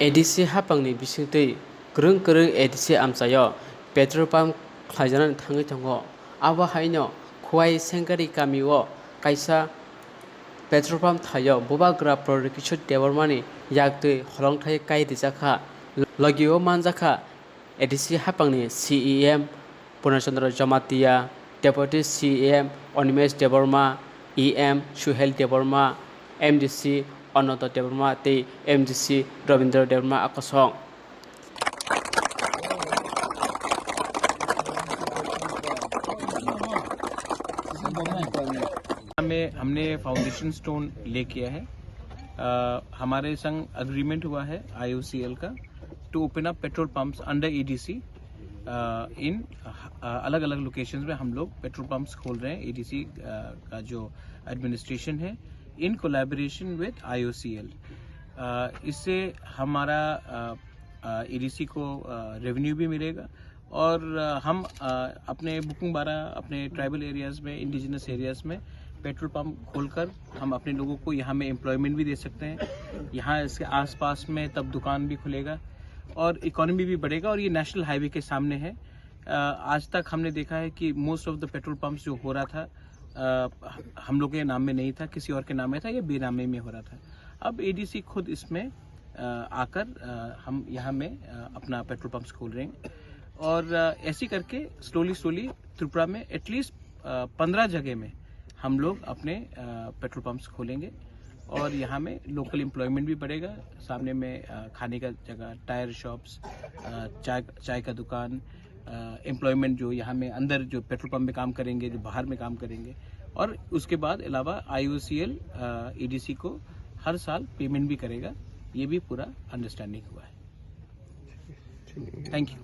ADC hapangni bisingtui grung ADC amsayo petrol pump khlaijanan thangui tongo abo haino khwai sengkari kamio kaisa petrol pump thayo bobagra production debormani yaktui holongthai kai rijaka logio manjaka ADC hapangni CEM Purnachandra Jamatia Deputy CEM Onimesh Deborma EM Suhel Deborma MDC Ananta Deborma te MDC Ravindra Deborma akasong में हमने foundation stone ले किया है। हमारे संग agreement हुआ है IOCL का to open up petrol pumps under EDC इन अलग अलग लोकेशंस में हम लोग पेट्रोल पंप्स खोल रहे हैं। EDC का जो एडमिनिस्ट्रेशन है इन कोलैबोरेशन विद IOCL। इससे हमारा EDC को रेवेन्यू भी मिलेगा और हम अपने बुकिंग बारा अपने ट्राइबल एरियाज में इंडिजिनस एरियाज में पेट्रोल पंप खोलकर हम अपने लोगों को यहाँ में एम्प्लॉयमेंट भी दे सकते हैं। यहाँ इसके आसपास में तब दुकान भी खुलेगा और इकोनॉमी भी बढ़ेगा और ये नेशनल हाईवे के सामने है। आज तक हमने देखा है कि most of the petrol pumps जो हो रहा था हम लोग के नाम में नहीं था, किसी और के नाम में था या बेनामे में हो रहा था। अब ADC खुद इसमें आकर हम यहाँ में अपना पेट्रोल पंप्स खोल रहे हैं और ऐसे करके स्लोली त्रिपुरा में एटलीस्ट 15 जगह में हम लोग अपने पेट्रोल पंप्स खोलेंगे और यहाँ में लोकल एम्प्लॉयमेंट भी बढ़ेगा। सामने में खाने का जगह, टायर शॉप्स, चाय का दुकान, एम्प्लॉयमेंट जो यहाँ में अंदर जो पेट्रोल पंप में काम करेंगे, जो बाहर में काम करेंगे और उसके बाद अलावा IOCL EDC को हर साल पेमेंट भी करेगा। ये भी पूरा अंडरस्टैंडिंग हुआ है। Thank you.